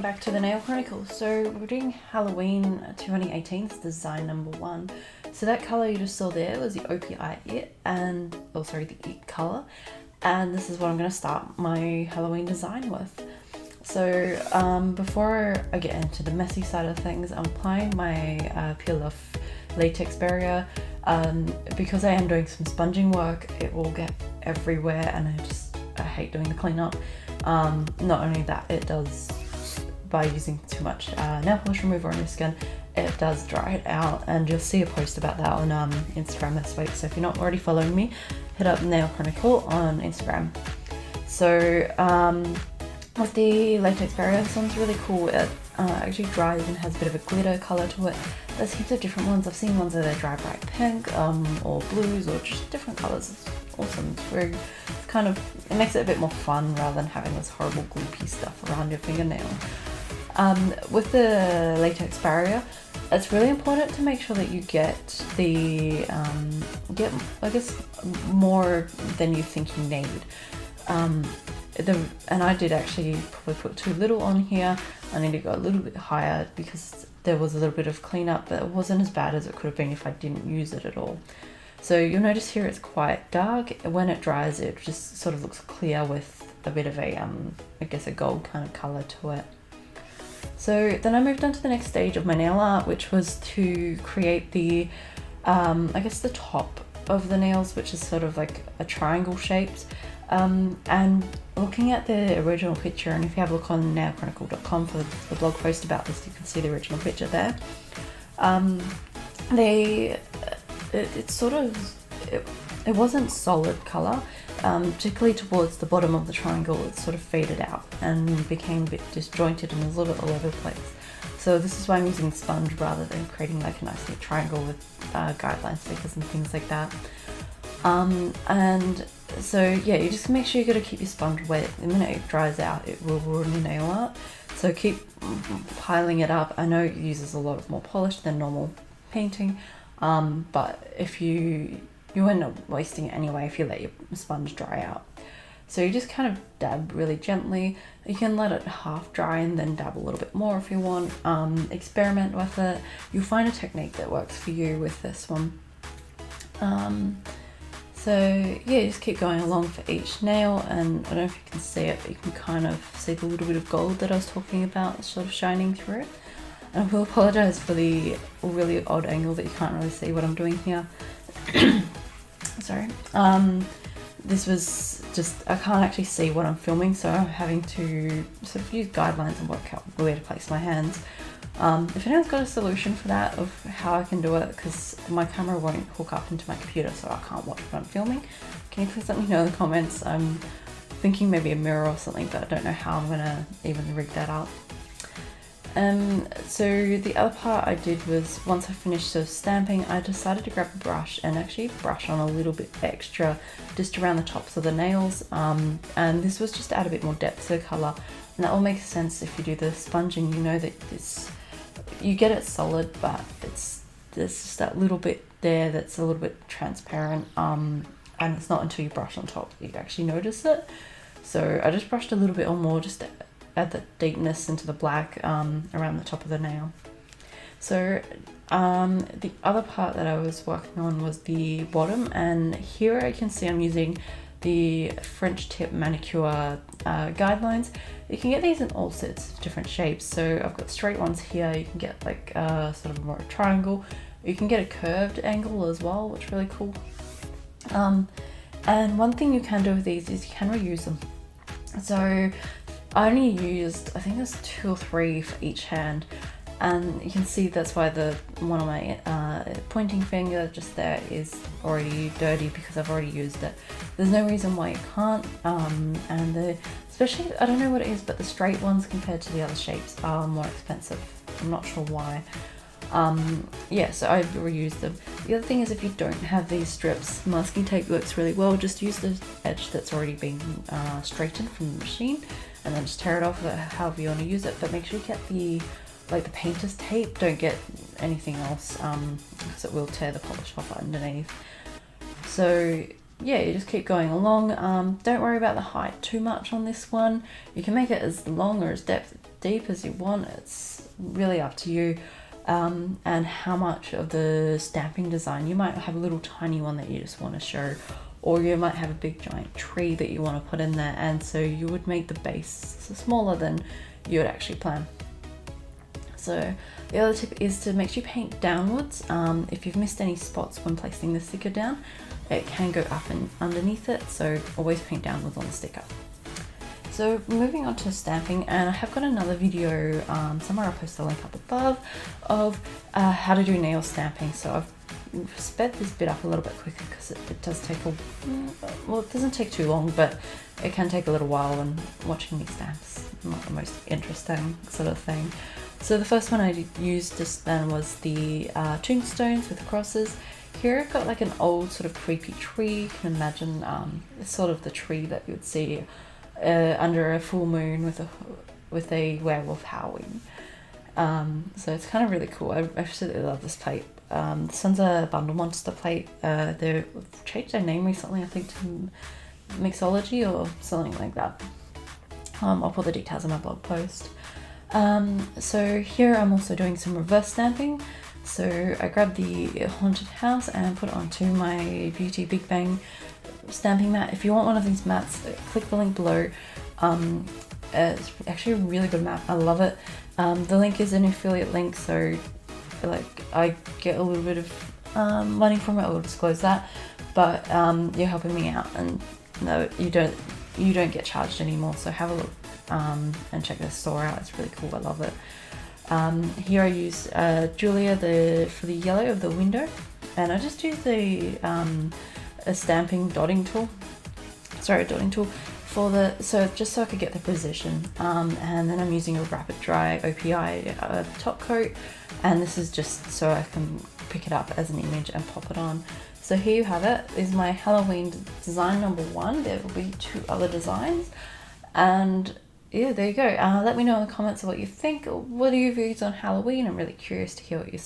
back to the Nail Chronicles. So we're doing Halloween 2018, it's design number 1. So that colour you just saw there was the OPI It, and the It colour, and this is what I'm going to start my Halloween design with. So before I get into the messy side of things, I'm applying my Peel Off latex barrier. Because I am doing some sponging work, it will get everywhere and I hate doing the cleanup. Not only that, it does, by using too much nail polish remover on your skin, it does dry it out, and you'll see a post about that on Instagram this week. So if you're not already following me, hit up Nail Chronicle on Instagram. So with the latex barrier, this one's really cool. It actually dries and has a bit of a glitter colour to it. There's heaps of different ones. I've seen ones that are dry bright pink, or blues, or just different colours. It's awesome. It makes it a bit more fun rather than having this horrible gloopy stuff around your fingernail. With the latex barrier, it's really important to make sure that you get more than you think you need. And I did actually probably put too little on here. I need to go a little bit higher because there was a little bit of cleanup, but it wasn't as bad as it could have been if I didn't use it at all. So you'll notice here it's quite dark. When it dries, it just sort of looks clear with a bit of a, a gold kind of colour to it. So then I moved on to the next stage of my nail art, which was to create the, the top of the nails, which is sort of like a triangle shaped. And looking at the original picture, and if you have a look on nailchronicle.com for the blog post about this, you can see the original picture there. It wasn't solid colour, particularly towards the bottom of the triangle. It sort of faded out and became a bit disjointed and a little bit all over the place. So this is why I'm using sponge rather than creating like a nice neat triangle with guideline stickers and things like that. And so yeah, you just make sure you got to keep your sponge wet. The minute it dries out, it will ruin your nail art. So keep piling it up. I know it uses a lot more polish than normal painting, but if you end up wasting it anyway if you let your sponge dry out. So you just kind of dab really gently. You can let it half dry and then dab a little bit more if you want. Experiment with it. You'll find a technique that works for you with this one. So yeah, just keep going along for each nail, and I don't know if you can see it, but you can kind of see the little bit of gold that I was talking about sort of shining through it. And I will apologise for the really odd angle that you can't really see what I'm doing here. Sorry. This was just, I can't actually see what I'm filming, so I'm having to sort of use guidelines and work out where to place my hands. If anyone's got a solution for that, of how I can do it, because my camera won't hook up into my computer so I can't watch what I'm filming, can you please let me know in the comments? I'm thinking maybe a mirror or something, but I don't know how I'm gonna even rig that up. So the other part I did was, once I finished sort of stamping, I decided to grab a brush and actually brush on a little bit extra just around the tops of the nails, and this was just to add a bit more depth to the colour. And that all makes sense if you do the sponging. You know that you get it solid, but there's just that little bit there that's a little bit transparent, and it's not until you brush on top that you actually notice it. So I just brushed a little bit or more just to add the deepness into the black around the top of the nail. So the other part that I was working on was the bottom, and here I can see I'm using the French tip manicure guidelines. You can get these in all sorts of different shapes. So I've got straight ones here. You can get like sort of more a triangle. You can get a curved angle as well, which is really cool. And one thing you can do with these is you can reuse them. So I only used, I think there's 2 or 3 for each hand, and you can see that's why the one on my pointing finger just there is already dirty because I've already used it. There's no reason why you can't, and especially, I don't know what it is, but the straight ones compared to the other shapes are more expensive. I'm not sure why. Yeah, so I've reused them. The other thing is, if you don't have these strips, masking tape works really well. Just use the edge that's already been straightened from the machine, and then just tear it off however you want to use it. But make sure you get the painter's tape. Don't get anything else, because it will tear the polish off underneath. So yeah, you just keep going along. Don't worry about the height too much on this one. You can make it as long or as deep as you want. It's really up to you. And how much of the stamping design. You might have a little tiny one that you just want to show, or you might have a big giant tree that you want to put in there, and so you would make the base smaller than you would actually plan. So the other tip is to make sure you paint downwards. If you've missed any spots when placing the sticker down, it can go up and underneath it, so always paint downwards on the sticker. So moving on to stamping, and I have got another video somewhere, I'll post a link up above, of how to do nail stamping. So I've sped this bit up a little bit quicker because it does take well, it doesn't take too long, but it can take a little while, and watching these stamps not the most interesting sort of thing. So the first one I used just then was the tombstones with the crosses. Here I've got like an old sort of creepy tree. You can imagine it's sort of the tree that you would see under a full moon with a werewolf howling. So it's kind of really cool. I absolutely love this plate. This one's a Bundle Monster plate. They've changed their name recently, I think, to Mixology or something like that. I'll put the details in my blog post. So here I'm also doing some reverse stamping. So I grabbed the Haunted House and put it onto my Beauty Big Bang stamping mat. If you want one of these mats, click the link below. It's actually a really good mat. I love it. The link is an affiliate link, so like I get a little bit of money from it. I will disclose that, but you're helping me out, and no, you don't get charged anymore. So have a look and check the store out. It's really cool. I love it. Here I use Julia for the yellow of the window, and I just use the a stamping dotting tool for just so I could get the position, and then I'm using a rapid dry OPI top coat, and this is just so I can pick it up as an image and pop it on. So here you have it. This is my Halloween design number 1. There will be 2 other designs, and yeah, there you go. Let me know in the comments what you think. What are your views on Halloween? I'm really curious to hear what you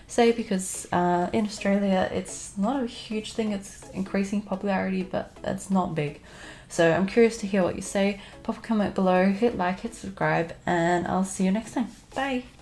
say, because in Australia it's not a huge thing. It's increasing popularity, but it's not big. So I'm curious to hear what you say. Pop a comment below, hit like, hit subscribe, and I'll see you next time. Bye!